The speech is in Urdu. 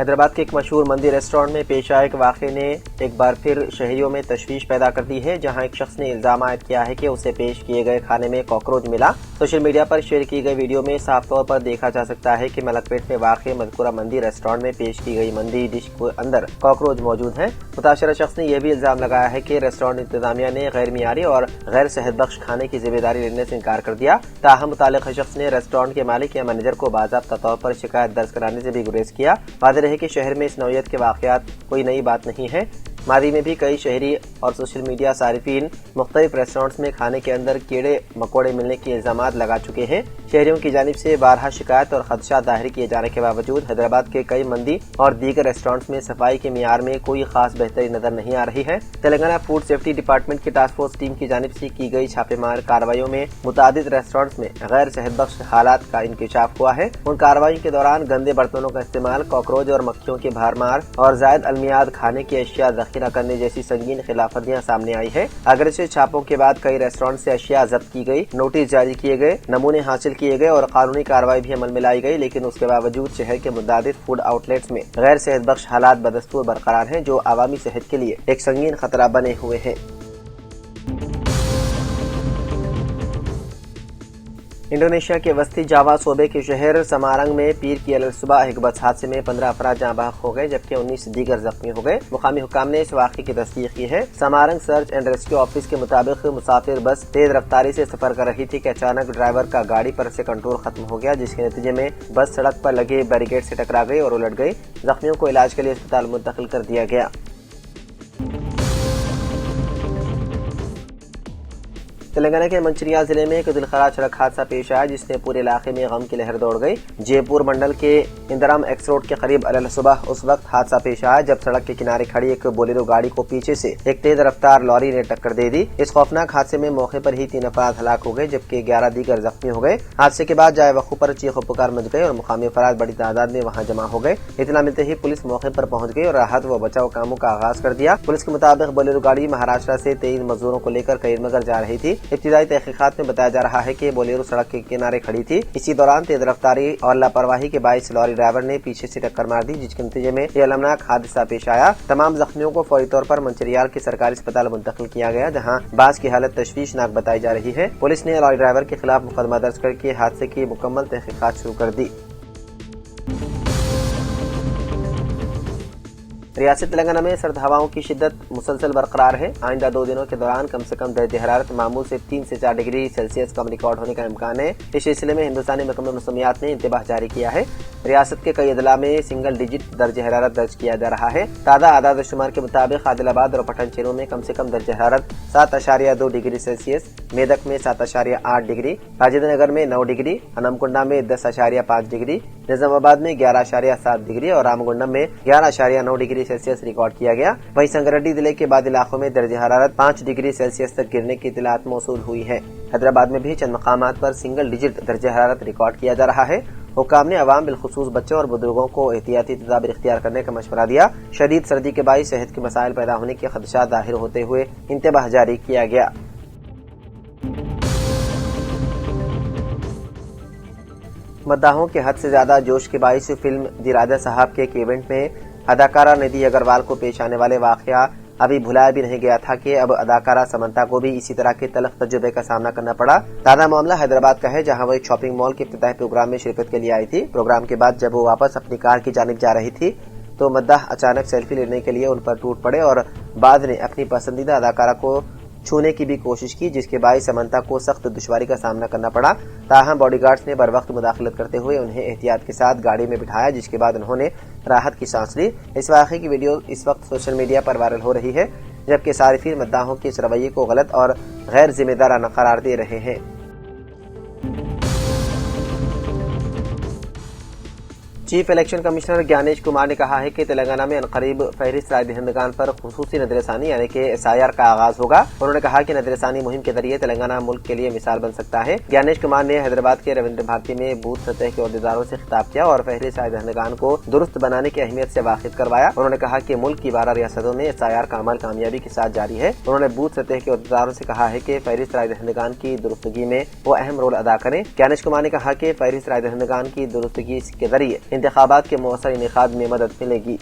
حیدرآباد کے ایک مشہور مندی ریسٹورینٹ میں پیش آئے ایک واقعے نے ایک بار پھر شہریوں میں تشویش پیدا کر دی ہے، جہاں ایک شخص نے الزام عائد کیا ہے کہ اسے پیش کیے گئے کھانے میں کاکروچ ملا۔ سوشل میڈیا پر شیئر کی گئی ویڈیو میں صاف طور پر دیکھا جا سکتا ہے کہ ملک پیٹ میں واقع مذکورہ مندی ریسٹورینٹ میں پیش کی گئی مندی ڈش کے اندر کاکروچ موجود ہیں۔ متاثرہ شخص نے یہ بھی الزام لگایا ہے کہ ریسٹورینٹ انتظامیہ نے غیر معیاری اور غیر صحت بخش کھانے کی ذمہ داری لینے سے انکار کر دیا۔ تاہم متعلقہ شخص نے ریسٹورینٹ کے مالک یا مینیجر کو باضابطہ طور پر شکایت درج کرانے سے بھی گریز کیا۔ واضح رہے کہ شہر میں اس نوعیت کے واقعات کوئی نئی بات نہیں ہے۔ ماضی میں بھی کئی شہری اور سوشل میڈیا صارفین مختلف ریسٹورینٹس میں کھانے کے اندر کیڑے مکوڑے ملنے کے الزامات لگا چکے ہیں۔ شہریوں کی جانب سے بارہا شکایت اور خدشات ظاہر کیے جانے کے باوجود حیدرآباد کے کئی مندی اور دیگر ریسٹورینٹس میں صفائی کے معیار میں کوئی خاص بہتری نظر نہیں آ رہی ہے۔ تلنگانہ فوڈ سیفٹی ڈپارٹمنٹ کی ٹاسک فورس ٹیم کی جانب سے کی گئی چھاپے مار کارروائیوں میں متعدد ریسٹورینٹس میں غیر صحت بخش حالات کا انکشاف ہوا ہے۔ ان کارروائیوں کے دوران گندے برتنوں کا استعمال، کاکروچ اور مکھیوں کی بھرمار اور زائد المیاد کھانے کی اشیاء ذخیرہ کرنے جیسی سنگین خلاف ورزیاں سامنے آئی ہے۔ اگرچہ چھاپوں کے بعد کئی ریسٹورینٹ سے اشیاء ضبط کی گئی، نوٹس جاری کیے گئے، نمونے حاصل کیے گئے اور قانونی کارروائی بھی عمل میں لائی گئی، لیکن اس کے باوجود شہر کے متعدد فوڈ آؤٹ لیٹس میں غیر صحت بخش حالات بدستور برقرار ہیں، جو عوامی صحت کے لیے ایک سنگین خطرہ بنے ہوئے ہیں۔ انڈونیشیا کے وسطی جاوا صوبے کے شہر سمارنگ میں پیر کی علیہ صبح ایک بس حادثے میں 15 افراد جاں بحق ہو گئے، جبکہ 19 دیگر زخمی ہو گئے۔ مقامی حکام نے اس واقعے کی تصدیق کی ہے۔ سمارنگ سرچ اینڈ ریسکیو آفس کے مطابق مسافر بس تیز رفتاری سے سفر کر رہی تھی کہ اچانک ڈرائیور کا گاڑی پر سے کنٹرول ختم ہو گیا، جس کے نتیجے میں بس سڑک پر لگے بیریکیڈ سے ٹکرا گئی اور الٹ گئی۔ زخمیوں کو علاج کے لیے اسپتال منتقل کر دیا گیا۔ تلنگانہ کے منچریا ضلع میں ایک دلخراش سڑک حادثہ پیش آیا، جس نے پورے علاقے میں غم کی لہر دوڑ گئی۔ جے پور منڈل کے اندرام ایکس روڈ کے قریب علیہ صبح اس وقت حادثہ پیش آیا جب سڑک کے کنارے کھڑی ایک بولیرو گاڑی کو پیچھے سے ایک تیز رفتار لاری نے ٹکر دے دی۔ اس خوفناک حادثے میں موقع پر ہی 3 افراد ہلاک ہو گئے، جبکہ 11 دیگر زخمی ہو گئے۔ حادثے کے بعد جائے وقوع پر چیخ و پکار مچ گئی اور مقامی افراد بڑی تعداد میں وہاں جمع ہو گئے۔ اطلاع ملتے ہی پولیس موقع پر پہنچ گئی اور راحت و بچاؤ کاموں کا آغاز کر دیا۔ پولیس کے مطابق بولیرو گاڑی مہاراشٹر سے 23 مزدوروں کو لے کر کریم نگر جا رہی تھی۔ ابتدائی تحقیقات میں بتایا جا رہا ہے کہ بولیرو سڑک کے کنارے کھڑی تھی۔ اسی دوران تیز رفتاری اور لاپرواہی کے باعث لاری ڈرائیور نے پیچھے سے ٹکر مار دی، جس کے نتیجے میں یہ المناک حادثہ پیش آیا۔ تمام زخمیوں کو فوری طور پر منچریال کے سرکاری اسپتال منتقل کیا گیا، جہاں بعض کی حالت تشویشناک بتائی جا رہی ہے۔ پولیس نے لاری ڈرائیور کے خلاف مقدمہ درج کر کے حادثے کی مکمل تحقیقات شروع کر دی۔ ریاست تلنگانہ میں سرد ہواؤں کی شدت مسلسل برقرار ہے۔ آئندہ 2 دنوں کے دوران کم سے کم درجہ حرارت معمول سے 3 سے 4 ڈگری سیلسیس کم ریکارڈ ہونے کا امکان ہے۔ اس سلسلے میں ہندوستانی محکمہ موسمیات نے انتباہ جاری کیا ہے۔ ریاست کے کئی اضلاع میں سنگل ڈیجٹ درجہ حرارت درج کیا جا رہا ہے۔ تازہ اعداد و شمار کے مطابق عادل آباد اور پٹن چیرو میں کم سے کم درجہ حرارت 7.2 ڈگری سیلسیس، میدک میں 7.8 ڈگری، راجندر نگر میں 9 ڈگری، انم کنڈا میں 10.5 ڈگری، نظام آباد میں 11.7 ڈگری اور رام گنڈم میں 11.9 ڈگری سیلسیس ریکارڈ کیا گیا۔ وہیں سنگریڈی ضلع کے بعض علاقوں میں درجہ حرارت 5 ڈگری سیلسیس تک گرنے کی اطلاعات موصول ہوئی ہے۔ حیدرآباد میں بھی چند مقامات پر سنگل ڈیجٹ درجہ حرارت ریکارڈ کیا جا رہا ہے۔ حکام نے عوام بالخصوص بچوں اور بزرگوں کو احتیاطی تدابیر اختیار کرنے کا مشورہ دیا۔ شدید سردی کے باعث صحت کے مسائل پیدا ہونے کے خدشات ظاہر ہوتے ہوئے انتباہ جاری کیا گیا۔ مداحوں کے حد سے زیادہ جوش کے باعث فلم دی راجا صاحب کے ایک ایونٹ میں اداکارہ ندھی اگروال کو پیش آنے والے واقعہ ابھی بھلایا بھی نہیں گیا تھا کہ اب اداکارہ سمنتا کو بھی اسی طرح کے تلخ تجربے کا سامنا کرنا پڑا۔ تازہ معاملہ حیدرآباد کا ہے، جہاں وہ ایک شاپنگ مال کے افتتاحی پروگرام میں شرکت کے لیے آئی تھی۔ پروگرام کے بعد جب وہ واپس اپنی کار کی جانب جا رہی تھی تو مداح اچانک سیلفی لینے کے لیے ان پر ٹوٹ پڑے اور بعد نے اپنی پسندیدہ اداکارہ کو چھونے کی بھی کوشش کی، جس کے باعث سمنتا کو سخت دشواری کا سامنا کرنا پڑا۔ تاہم باڈی گارڈز نے بروقت مداخلت کرتے ہوئے انہیں احتیاط کے ساتھ گاڑی میں بٹھایا، جس کے بعد انہوں نے راحت کی سانس لی۔ اس واقعے کی ویڈیو اس وقت سوشل میڈیا پر وائرل ہو رہی ہے، جبکہ صارفین مداحوں کے اس رویے کو غلط اور غیر ذمہ دارانہ قرار دے رہے ہیں۔ چیف الیکشن کمشنر گیانیش کمار نے کہا ہے کہ تلنگانہ میں عنقریب فہرست رائے دہندگان پر خصوصی نظر ثانی یعنی کہ SIR کا آغاز ہوگا۔ انہوں نے کہا کہ نظر ثانی مہم کے ذریعے تلنگانہ ملک کے لیے مثال بن سکتا ہے۔ گیانیش کمار نے حیدرآباد کے رویندر بھارتی میں بوتھ سطح کے عہدیداروں سے خطاب کیا اور فہرست رائے دہندگان کو درست بنانے کی اہمیت سے واقف کروایا۔ انہوں نے کہا کہ ملک کی 12 ریاستوں میں SIR کا عمل کامیابی کے ساتھ جاری ہے۔ انہوں نے بوتھ سطح کے عہدیداروں سے کہا ہے کہ فہرست رائے دہندگان کی درستگی میں وہ اہم رول ادا کریں۔ گیانیش کمار نے کہا کہ فہرست رائے دہندگان کی درستگی کے ذریعے انتخابات کے مؤثر انعقاد میں مدد ملے گی۔